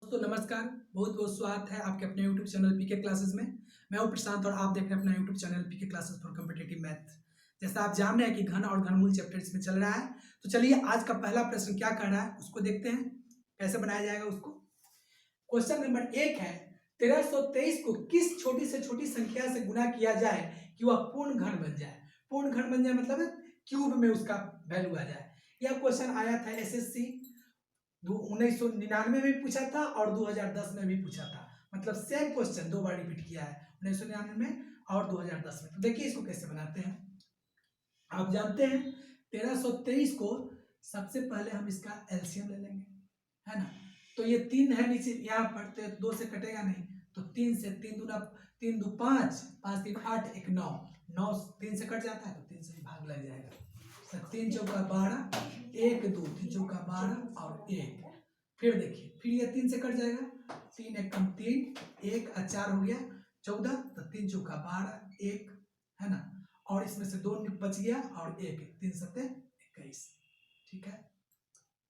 दोस्तों नमस्कार। बहुत बहुत स्वागत है आपके अपने यूट्यूब चैनल पीके क्लासेस में। मैं हूं प्रशांत और आप देख रहे हैं अपना YouTube channel PK classes for competitive math. जैसा आप जान रहे हैं कि घन और घनमूल चैप्टर इसमें चल रहा है, तो चलिए आज का पहला प्रश्न क्या कह रहा है उसको देखते हैं कैसे बनाया जाएगा उसको। क्वेश्चन नंबर 1 है 1323 को किस छोटी से छोटी संख्या से गुना किया जाए कि वह पूर्ण घन बन जाए। पूर्ण घन बन जाए मतलब क्यूब में उसका वैल्यू आ जाए। यह क्वेश्चन आया था एसएससी 1999 में भी पूछा था और 2010 में भी पूछा था। मतलब सेम क्वेश्चन दो बार रिपीट किया है, 1999 में और 2010 में। तो देखिए इसको कैसे बनाते हैं। आप जानते हैं 1323 को सबसे पहले हम इसका एलसीएम ले लेंगे, है ना। तो ये 3 है नीचे यहाँ पर, तो 2 से कटेगा नहीं, तो 3 से 3 दूना 3 दू 5, 5 3 8 1 9, 9 3 से कट जाता है तो 3 से ही भाग लग जाएगा। 3 चौका 12, 1 2 3 चौका 12 और 1। फिर देखिए फिर ये 3 से कट जाएगा, 3 1 कम 3, 1 और 4 हो गया 14, तो 3 चौका 12 1, है ना। और इसमें से 2 बच गया और 1 3 सत्ते 21। ठीक है।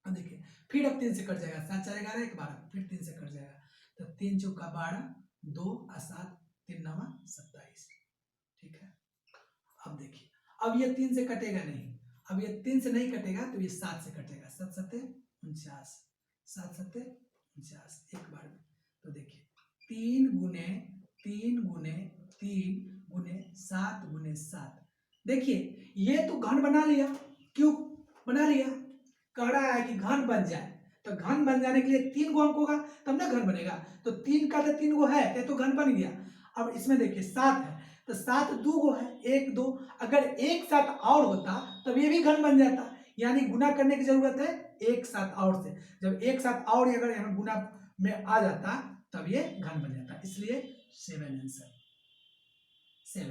अब देखिए फिर अब 3 से कट जाएगा, 7 4 11 1 12, फिर 3 से कट जाएगा, तो 3 चौका 12 2 और 7 3 9 27। ठीक है। अब देखिए अब ये 3 से कटेगा नहीं, अब ये 3 से नहीं कटेगा तो ये 7 से कटेगा, 7 सत्ते 49, 7 सत्ते 49 एक बार में। तो देखिए 3 गुने 3 गुने 3 गुने 7 गुने 7। देखिए ये तो घन बना लिया, क्यों बना लिया, कह रहा है कि घन बन जाए। तो घन बन जाने के लिए 3 गो अंक होगा तब ना घन बनेगा। तो 3 का तो 3 गो है तो घन बन गया। अब इसमें देखिए 7 है तो 7 2 गो है 1 2, अगर एक साथ और होता तब ये भी घन बन जाता। यानी गुना करने की जरूरत है एक साथ और से। जब एक साथ और अगर यहाँ गुना में आ जाता तब ये घन बन जाता, इसलिए 7 आंसर 7,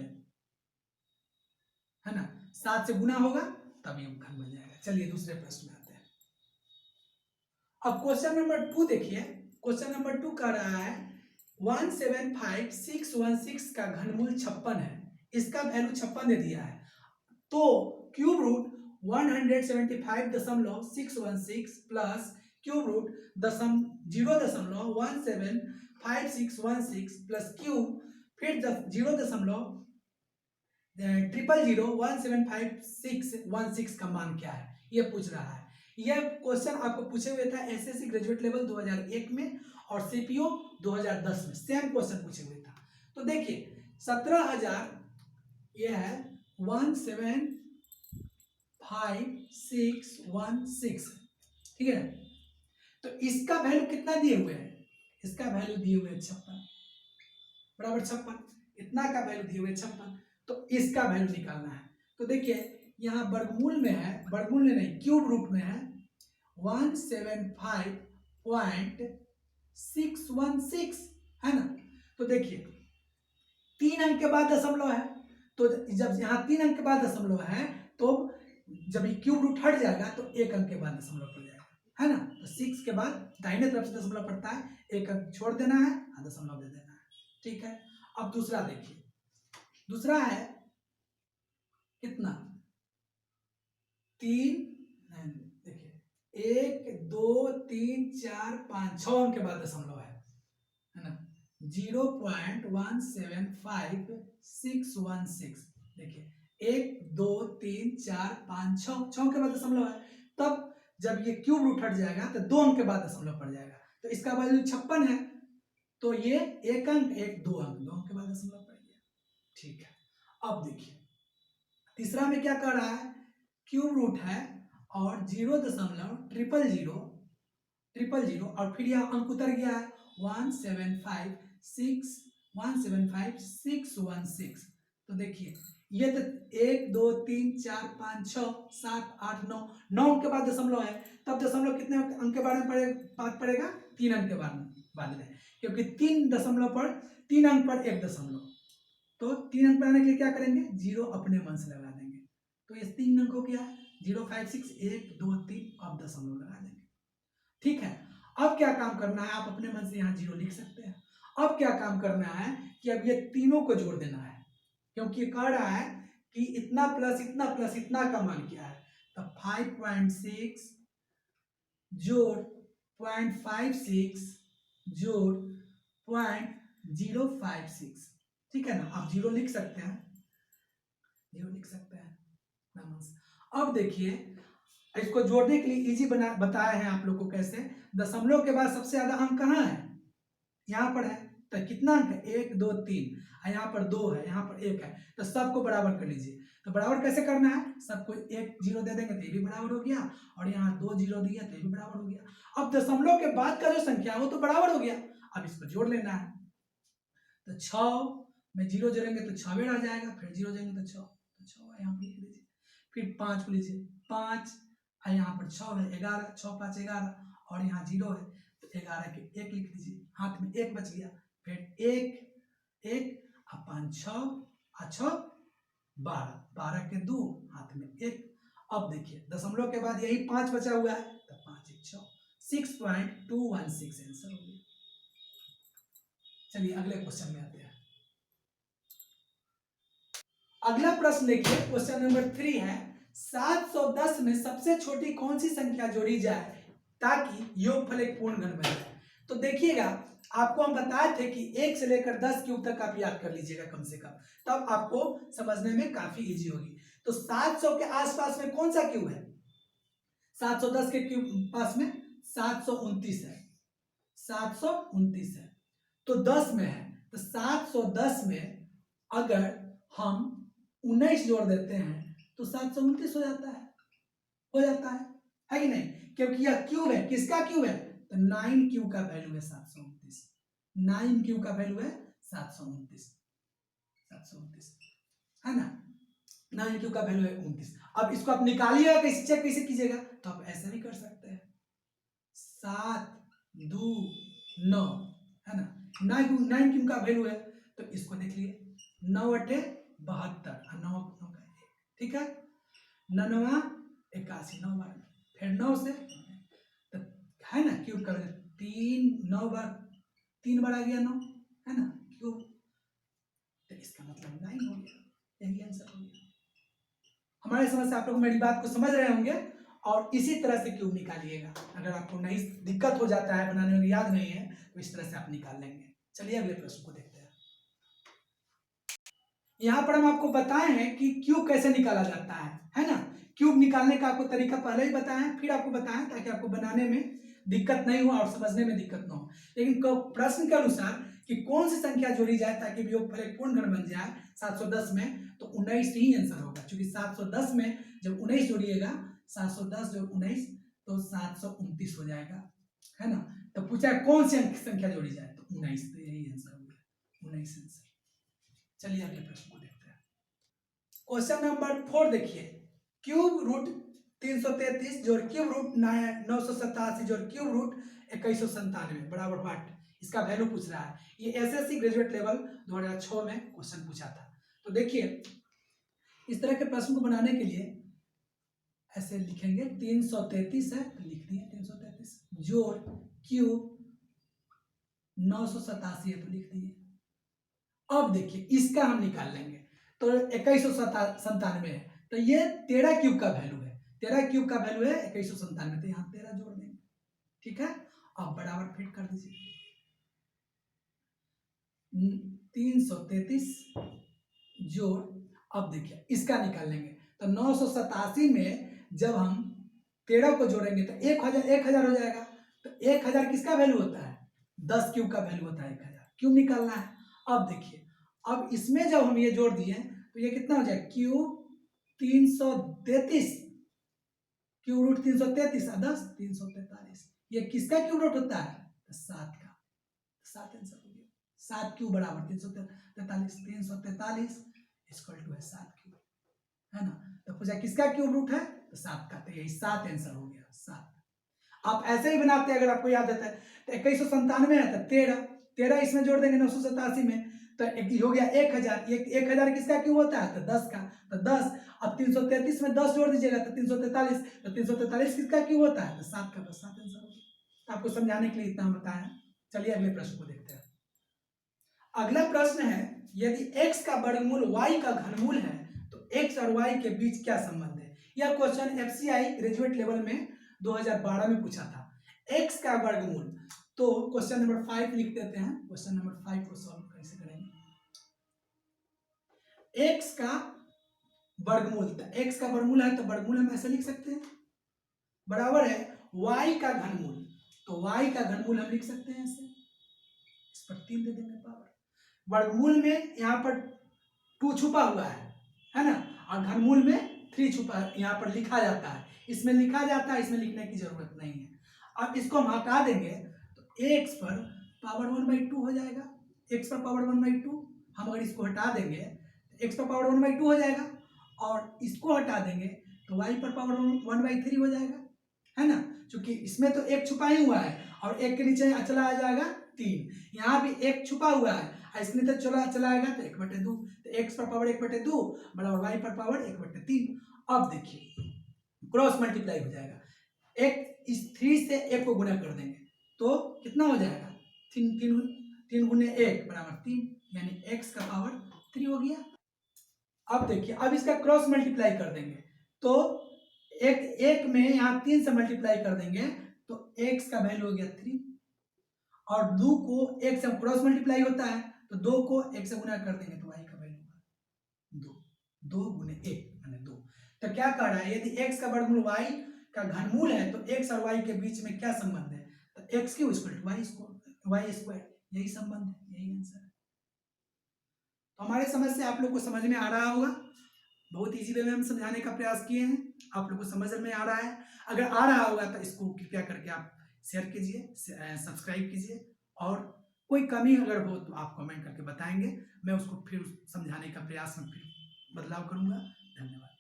है ना। 7 से गुना होगा तब ये घन बन जाएगा। चलिए दूसरे प्रश्न में आते हैं। अब क्वेश्चन नंबर 2 देखिए। क्वेश्चन नंबर 2 कह रहा है 175616 का घनमूल 56 है, इसका वैल्यू 56 दे दिया है, तो cube root 175.616 plus cube root 0.175616 plus cube फिर 0.00175616 का मान क्या है, ये पूछ रहा है। यह क्वेश्चन आपको पूछे हुए था एसएससी ग्रेजुएट लेवल 2001 में और सीपीओ 2010 में, सेम क्वेश्चन पूछे हुए था। तो देखिए 17,000 ये है 1755616, ठीक है। तो इसका वैल्यू कितना दिए हुए हैं, इसका वैल्यू दिए हुए 56 बराबर 56, इतना का वैल्यू दिए हुए 56, तो इसका वैल्यू निकालना है। तो देखिए यहाँ वर्गमूल में है, वर्गमूल में नहीं क्यूब रूट में है 175.616, है ना। तो देखिए 3 अंक के बाद दशमलव है, तो जब यहाँ 3 अंक के बाद दशमलव है तो जब ये क्यूब रूट हट जाएगा तो 1 अंक के बाद दशमलव पड़ जाएगा, है ना। तो 6 के बाद दाहिने तरफ से दशमलव पड़ता है, 1 अंक छोड़ देना है और दशमलव दे देना है। ठीक है। अब दूसरा देखिए, दूसरा है कितना 3, देखिए 1 2 3 4 5 6 अंक के बाद दशमलव है ना, 0.175616। देखिए 1 2 3 4 5 6 6 के बाद दशमलव है, तब जब ये क्यूब रूट हट जाएगा तो 2 अंक के बाद दशमलव पड़ जाएगा, तो इसका वैल्यू 56 है, तो ये 1 अंक 1 2 अंक 2 अंक के बाद दशमलव पड़ गया। ठीक है। अब देखिए तीसरा में क्या कर रहा है, क्यूब रूट है और 0.00000 और फिर यह अंक उतर गया है 1755616। तो देखिए ये तो 1 2 3 4 5 6 7 8 9 9 अंक के बाद दशमलव है, तब दशमलव कितने अंक के बाद पड़ेगा 3 अंक के बाद में, क्योंकि 3 दशमलव पर 3 अंक पर एक दशमलव, तो 3 अंक बनाने के लिए क्या करेंगे 0 अपने मन से लगा देंगे, तो ये 3 अंक हो गया 0 5 6 1 2 3, अब दशमलव लगा देंगे। ठीक है। अब क्या काम करना है, आप अपने मन से यहाँ 0 लिख सकते हैं। अब क्या काम करना है कि अब ये तीनों को जोड़ देना है, क्योंकि कह रहा है कि इतना प्लस इतना का मान क्या है, तो 5.6 जोड़ 0.56 जोड़ 0.056, ठीक है ना। आप जीरो लिख सकते हैं, जीरो लिख सकते हैं। अब देखिए इसको जोड़ने के लिए इजी बना बताया है आप लोग को कैसे। दशमलव के बाद सबसे ज्यादा अंक कहाँ है, यहाँ पर है। तो कितना अंक है, 1 2 3, यहाँ पर 2 है, यहाँ पर 1 है, तो सबको बराबर कर लीजिए। तो बराबर कैसे करना है, सबको 1 0 दे देंगे तो ये भी बराबर हो गया, और यहाँ 2 0 दिया तो ये भी बराबर हो गया। अब दशमलव के बाद का जो संख्या है वो तो बराबर हो गया, अब इसको जोड़ लेना है। तो 6 में 0 जोड़ेंगे तो 6 बेर आ जाएगा, फिर 0 जोड़ेंगे तो 6, तो 6 यहाँ पर लिख लीजिए। फिर 5 को लीजिए, 5, यहाँ पर 6 है, 11, 6 5 11, और यहाँ 0 है तो 11 के 1 लिख दीजिए, हाथ में 1 बच गया। फिर 1 1 और 5 6 और 6 12, 12 के 2, हाथ में 1। अब देखिए दशमलव के बाद यही 5 बचा हुआ है, तो 5 1 6, 6.216 आंसर हो गया। चलिए अगले क्वेश्चन में आते हैं। अगला प्रश्न देखिए, क्वेश्चन नंबर 3 है, 710 में सबसे छोटी कौन सी संख्या जोड़ी जाए ताकि योगफल एक पूर्ण घन बन जाए। तो देखिएगा आपको हम बताए थे कि 1 से लेकर 10 क्यूब तक आप याद कर लीजिएगा कम से कम, तब आपको समझने में काफी इजी होगी। तो 700 के आसपास में कौन सा क्यूब है, 710 के क्यूब पास में 729 है, 729 है। तो 10 में है, तो 710 में अगर हम 19 जोड़ देते हैं तो 729 हो जाता है, हो जाता है कि नहीं, क्योंकि यह क्यूब है, किसका क्यूब है, तो 9 क्यूब का वैल्यू है 729, 9 क्यूब का वैल्यू है 729, 729 है ना, 9 क्यूब का वैल्यू है 29। अब इसको आप निकालिएगा, कैसे चेक कैसे कीजिएगा, तो आप ऐसे भी कर सकते हैं, 7 2 9 है ना, 9 क्यूब का वैल्यू है, तो इसको देख लिए 9 8 72, 9 ठीक है, 99 81 9 बार, फिर 9 से तो है ना क्यूब का वैल्यू 3 9 बार, 3 बार आ गया 9 है ना क्यूब, तो इसका मतलब 9 हो गया, यही आंसर हो गया। हमारे समझ से आप लोग मेरी बात को समझ रहे होंगे, और इसी तरह से क्यूब निकालिएगा। अगर आपको नहीं दिक्कत हो जाता है बनाने में, याद नहीं है, तो इस तरह से आप निकाल लेंगे। चलिए अगले प्रश्न को देखते हैं। यहाँ पर हम आपको बताए हैं कि क्यूब कैसे निकाला जाता है ना। क्यूब निकालने का आपको तरीका पहले ही बताया है, फिर आपको बताया ताकि आपको बनाने में दिक्कत नहीं हो और समझने में दिक्कत ना हो। लेकिन प्रश्न के अनुसार कि कौन सी संख्या जोड़ी जाए ताकि योगफल एक पूर्ण घन बन जाए 710 में, तो 19 ही आंसर होगा, क्योंकि 710 में जब 19 जोड़िएगा, 710 जो 19 तो 729 हो जाएगा, है ना। तो पूछा कौन सी संख्या जोड़ी जाए, तो 19, तो यही आंसर हो गया, 19 आंसर। चलिए अगले प्रश्न को देखते हैं। क्वेश्चन नंबर 4 देखिए, क्यूब रूट 333 जोड़ क्यूब रूट 987 जोड़ क्यूब रूट 2197 बराबर व्हाट, इसका वैल्यू पूछ रहा है। ये एसएससी ग्रेजुएट लेवल 2006 में क्वेश्चन पूछा था। तो देखिए इस तरह के प्रश्न को बनाने के लिए ऐसे लिखेंगे, 333 है तो लिख दिए 333, जोड़ क्यूब 987 है तो लिख दिए। अब देखिए इसका हम निकाल लेंगे, तो 2197 है, तो ये 13 क्यूब का वैल्यू है, 13 क्यूब का वैल्यू है 2197, तो यहाँ 13 जोड़ देंगे, ठीक है। अब बराबर फिट कर दीजिए, 333 जोड़, अब देखिए इसका निकाल लेंगे, तो 987 में जब हम 13 को जोड़ेंगे तो 1000 हो जाएगा, तो 1000 किसका वैल्यू होता है, 10 क्यूब का वैल्यू होता है 1000, क्यूब निकालना है। अब देखिए अब इसमें जब हम ये जोड़ दिए तो ये कितना हो जाए, क्यूब 333, क्यूब रूट 333 और 10 343, ये किसका क्यूब रूट होता है, तो 7 का, 7 आंसर हो गया, 7 क्यूब बराबर 343, 343 इक्वल टू है 7 क्यूब, है ना। तो पूछा किसका क्यूब रूट है, तो 7 का, तो यही 7 आंसर हो गया, 7। आप ऐसे ही बनाते हैं, अगर आपको याद आता है, तो 2197 है तो 13 इसमें जोड़ देंगे 987 में, तो हो गया 1000, 1000 किसका क्यूब होता है, तो 10 का, तो 10। अब 333 में 10 जोड़ दीजिएगा तो 343, तो 343 किसका क्यूब होता है, तो 7 का, तो 7 आंसर हो गया। आपको समझाने के लिए इतना हम बताया। चलिए अगले प्रश्न को देखते हैं। अगला प्रश्न है, यदि x का वर्गमूल y का घनमूल है तो x और y के बीच क्या संबंध है। यह क्वेश्चन एफसीआई ग्रेजुएट लेवल में 2012 में पूछा था। x का वर्गमूल, तो क्वेश्चन नंबर 5 लिख देते हैं। क्वेश्चन नंबर 5 को सॉल्व कैसे करेंगे। एक्स का वर्गमूल, एक्स का वर्गमूल है तो वर्गमूल हम ऐसे लिख सकते हैं, बराबर है y का घनमूल, तो y का घनमूल हम लिख सकते हैं ऐसे, इस पर 3 दे देंगे पावर। वर्गमूल में यहाँ पर 2 छुपा हुआ है ना, और घनमूल में 3 छुपा यहाँ पर लिखा जाता है, इसमें लिखा जाता है, इसमें लिखने की जरूरत नहीं है। अब इसको हम हटा देंगे तो x पर पावर 1/2 हो जाएगा, x पर पावर 1/2, हम अगर इसको हटा देंगे तो x पर पावर 1/2 हो जाएगा, और इसको हटा देंगे तो y पर पावर 1/3 हो जाएगा, है ना, क्योंकि इसमें तो एक छुपा ही हुआ है, और एक के नीचे चला आ जाएगा 3, यहाँ भी एक छुपा हुआ है, इसमें तो चला आएगा तो 1/2, तो x पर पावर 1/2 बराबर y पर पावर 1/3। अब देखिए क्रॉस मल्टीप्लाई हो जाएगा, एक इस 3 से 1 को गुना कर देंगे तो कितना हो जाएगा, 3 गुने 1 बराबर 3, यानी x का पावर 3 हो गया। अब देखिए अब इसका क्रॉस मल्टीप्लाई कर देंगे तो एक में यहाँ 3 से मल्टीप्लाई कर देंगे तो x का वैल्यू हो गया 3, और 2 को 1 से क्रॉस मल्टीप्लाई होता है तो 2 को 1 से गुना कर देंगे तो y का वैल्यू होगा 2, 2 गुने 1 माने 2। तो क्या कह रहा है, यदि x का वर्गमूल y का घनमूल है तो x और y के बीच में क्या संबंध है, तो x cube equal to y square, यही संबंध है, यही आंसर है। तो हमारे समझ से आप लोग को समझ में आ रहा होगा, बहुत इजी वे में हम समझाने का प्रयास किए हैं, आप लोग को समझ में आ रहा है। अगर आ रहा होगा तो इसको कृपया करके आप शेयर कीजिए, सब्सक्राइब कीजिए, और कोई कमी अगर हो तो आप कमेंट करके बताएंगे, मैं उसको फिर समझाने का प्रयास में फिर बदलाव करूंगा। धन्यवाद।